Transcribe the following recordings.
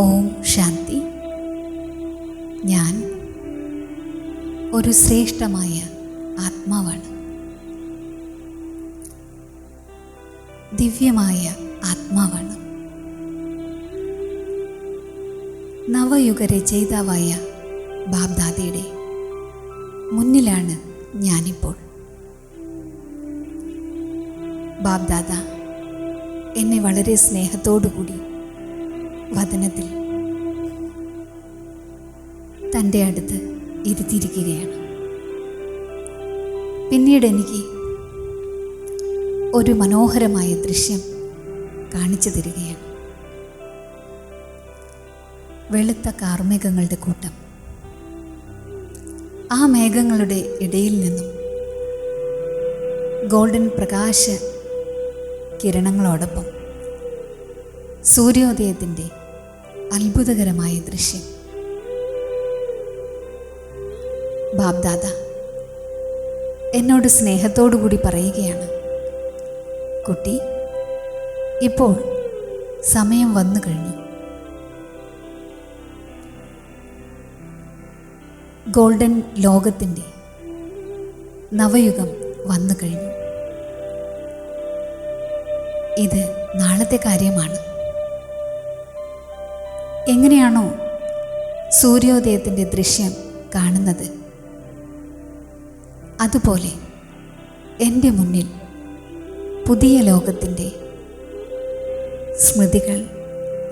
ഓം ശാന്തി. ഞാൻ ഒരു ശ്രേഷ്ഠമായ ആത്മാവാണ്. ദിവ്യമായ ആത്മാവാണ്. നവയുഗ രചയിതാവായ ബാബ്ദാദയുടെ മുന്നിലാണ് ഞാനിപ്പോൾ. ബാബ്ദാദ എന്നെ വളരെ സ്നേഹത്തോടുകൂടി വദനത്തിൽ തൻ്റെ അടുത്ത് ഇരുത്തിയിരിക്കുകയാണ്. പിന്നീട് എനിക്ക് ഒരു മനോഹരമായ ദൃശ്യം കാണിച്ചു തരികയാണ്. വെളുത്ത കാർമേഘങ്ങളുടെ കൂട്ടം. ആ മേഘങ്ങളുടെ ഇടയിൽ നിന്നും ഗോൾഡൻ പ്രകാശ കിരണങ്ങളോടൊപ്പം സൂര്യോദയത്തിൻ്റെ അത്ഭുതകരമായ ദൃശ്യം. ബാബ്ദാദ എന്നോട് സ്നേഹത്തോടു കൂടി പറയുകയാണ്, കുട്ടി, ഇപ്പോൾ സമയം വന്നു കഴിഞ്ഞു. ഗോൾഡൻ ലോകത്തിൻ്റെ നവയുഗം വന്നു കഴിഞ്ഞു. ഇത് നാളത്തെ കാര്യമാണ്. എങ്ങനെയാണോ സൂര്യോദയത്തിൻ്റെ ദൃശ്യം കാണുന്നത്, അതുപോലെ എൻ്റെ മുന്നിൽ പുതിയ ലോകത്തിൻ്റെ സ്മൃതികൾ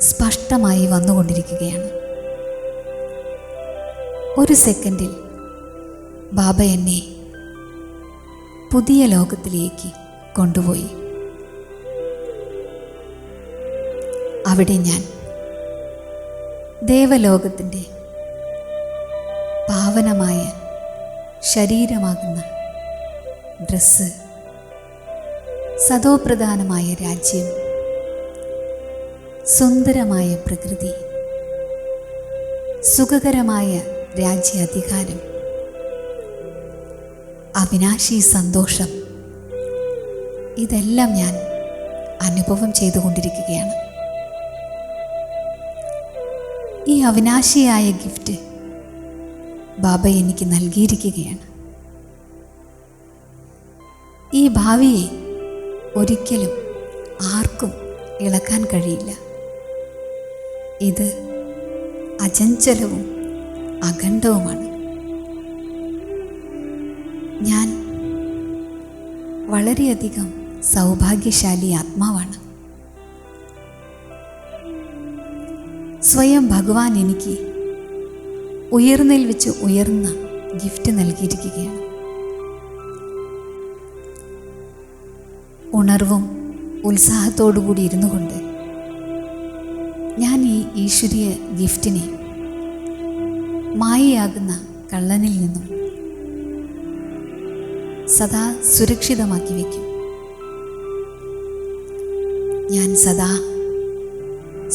സ്പഷ്ടമായി വന്നുകൊണ്ടിരിക്കുകയാണ്. ഒരു സെക്കൻഡിൽ ബാബ എന്നെ പുതിയ ലോകത്തിലേക്ക് കൊണ്ടുപോയി. അവിടെ ഞാൻ ദേവലോകത്തിൻ്റെ പാവനമായ ശരീരമാകുന്ന ഡ്രസ്സ്, സതോപ്രധാനമായ രാജ്യം, സുന്ദരമായ പ്രകൃതി, സുഖകരമായ രാജ്യാധികാരം, അവിനാശി സന്തോഷം, ഇതെല്ലാം ഞാൻ അനുഭവം ചെയ്തുകൊണ്ടിരിക്കുകയാണ്. ഈ അവിനാശിയായ ഗിഫ്റ്റ് ബാബ എനിക്ക് നൽകിയിരിക്കുകയാണ്. ഈ ഭാവിയെ ഒരിക്കലും ആർക്കും ഇളക്കാൻ കഴിയില്ല. ഇത് അചഞ്ചലവും അഖണ്ഡവുമാണ്. ഞാൻ വളരെയധികം സൗഭാഗ്യശാലി ആത്മാവാണ്. സ്വയം ഭഗവാൻ എനിക്ക് ഉയർന്നതിൽ വെച്ച് ഉയർന്ന ഗിഫ്റ്റ് നൽകിയിരിക്കുകയാണ്. ഉണർവും ഉത്സാഹത്തോടുകൂടി ഇരുന്നു കൊണ്ട് ഞാൻ ഈ ഈശ്വരീയ ഗിഫ്റ്റിനെ മായയാകുന്ന കള്ളനിൽ നിന്നും സദാ സുരക്ഷിതമാക്കി വയ്ക്കും. ഞാൻ സദാ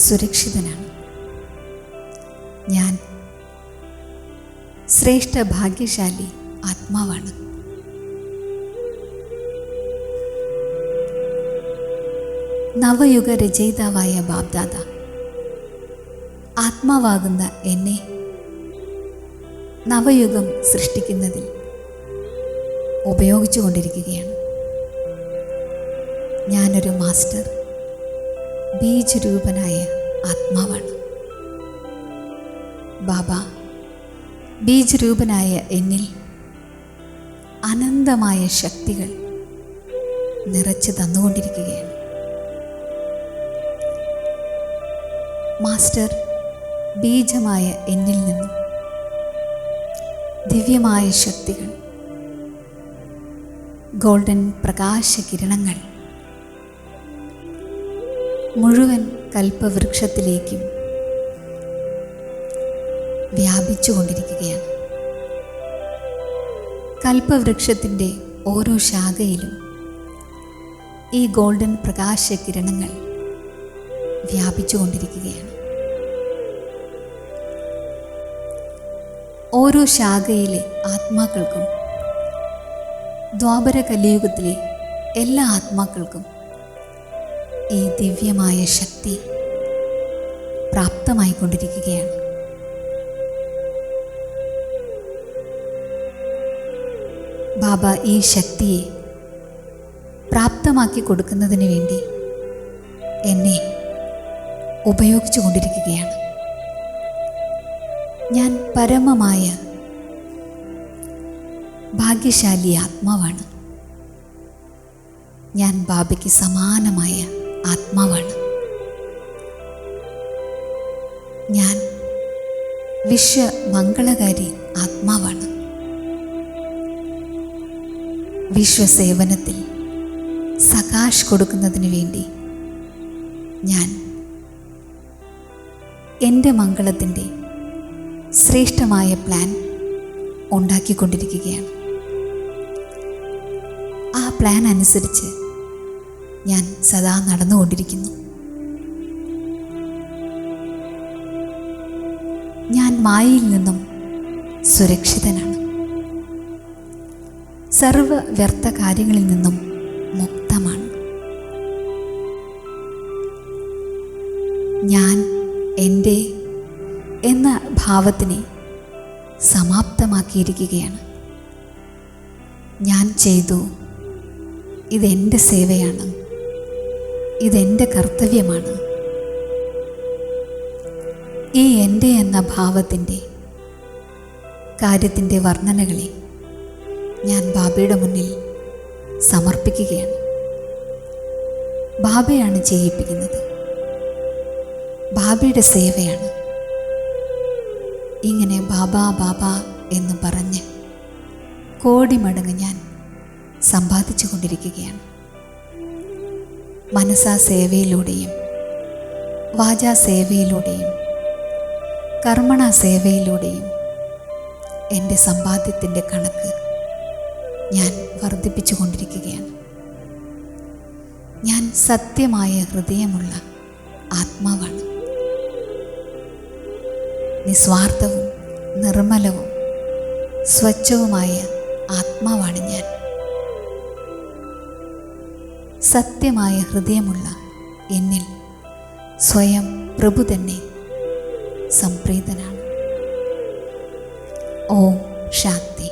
സുരക്ഷിതനാണ്. ഞാൻ ശ്രേഷ്ഠ ഭാഗ്യശാലി ആത്മാവാണ്. നവയുഗ രചയിതാവായ ബാബ്ദാദ ആത്മാവാകുന്ന എന്നെ നവയുഗം സൃഷ്ടിക്കുന്നതിൽ ഉപയോഗിച്ചു കൊണ്ടിരിക്കുകയാണ്. ഞാനൊരു മാസ്റ്റർ ബീജ് രൂപനായ ആത്മാവാണ്. ബാബ ബീജ് രൂപനായ എന്നിൽ അനന്തമായ ശക്തികൾ നിറച്ചു തന്നുകൊണ്ടിരിക്കുകയാണ്. മാസ്റ്റർ ബീജമായ എന്നിൽ നിന്നും ദിവ്യമായ ശക്തികൾ, ഗോൾഡൻ പ്രകാശ കിരണങ്ങൾ മുഴുവൻ കൽപ്പവൃക്ഷത്തിലേക്കും വ്യാപിച്ചുകൊണ്ടിരിക്കുകയാണ്. കൽപ്പവൃക്ഷത്തിൻ്റെ ഓരോ ശാഖയിലും ഈ ഗോൾഡൻ പ്രകാശ കിരണങ്ങൾ വ്യാപിച്ചുകൊണ്ടിരിക്കുകയാണ്. ഓരോ ശാഖയിലെ ആത്മാക്കൾക്കും, ദ്വാപര കലിയുഗത്തിലെ എല്ലാ ആത്മാക്കൾക്കും ഈ ദിവ്യമായ ശക്തി പ്രാപ്തമായിക്കൊണ്ടിരിക്കുകയാണ്. ബാബ ഈ ശക്തിയെ പ്രാപ്തമാക്കി കൊടുക്കുന്നതിന് വേണ്ടി എന്നെ ഉപയോഗിച്ചു കൊണ്ടിരിക്കുകയാണ്. ഞാൻ പരമമായ ഭാഗ്യശാലി ആത്മാവാണ്. ഞാൻ ബാബയ്ക്ക് സമാനമായ ആത്മാവാണ്. ഞാൻ വിശ്വമംഗളകാരി ആത്മാവാണ്. വിശ്വസേവനത്തിൽ സകാശ് കൊടുക്കുന്നതിന് വേണ്ടി ഞാൻ എൻ്റെ മംഗളത്തിൻ്റെ ശ്രേഷ്ഠമായ പ്ലാൻ ഉണ്ടാക്കിക്കൊണ്ടിരിക്കുകയാണ്. ആ പ്ലാൻ അനുസരിച്ച് ഞാൻ സദാ നടന്നുകൊണ്ടിരിക്കുന്നു. ഞാൻ മായയിൽ നിന്നും സുരക്ഷിതനാണ്. സർവ വ്യർത്ഥ കാര്യങ്ങളിൽ നിന്നും മുക്തമാണ്. ഞാൻ എൻ്റെ എന്ന ഭാവത്തിനെ സമാപ്തമാക്കിയിരിക്കുകയാണ്. ഞാൻ ചെയ്തു, ഇതെൻ്റെ സേവയാണ്, ഇതെൻ്റെ കർത്തവ്യമാണ്. ഈ എൻ്റെ എന്ന ഭാവത്തിൻ്റെ കാര്യത്തിൻ്റെ വർണ്ണനകളെ ഞാൻ ബാബയുടെ മുന്നിൽ സമർപ്പിക്കുകയാണ്. ബാബയാണ് ചെയ്യിപ്പിക്കുന്നത്. ബാബയുടെ സേവയാണ്. ഇങ്ങനെ ബാബ ബാബ എന്ന് പറഞ്ഞ് കോടി മടങ്ങ് ഞാൻ സമ്പാദിച്ചു കൊണ്ടിരിക്കുകയാണ്. മനസാ സേവയിലൂടെയും വാചാ സേവയിലൂടെയും കർമ്മണ സേവയിലൂടെയും എൻ്റെ സമ്പാദ്യത്തിൻ്റെ കണക്ക് ഞാൻ വർദ്ധിപ്പിച്ചു കൊണ്ടിരിക്കുകയാണ്. ഞാൻ സത്യമായ ഹൃദയമുള്ള ആത്മാവാണ്. നിസ്വാർത്ഥവും നിർമ്മലവും സ്വച്ഛവുമായ ആത്മാവാണ് ഞാൻ. സത്യമായ ഹൃദയമുള്ള എന്നിൽ സ്വയം പ്രഭു തന്നെ സംപ്രീതനാണ്. ഓം ശാന്തി.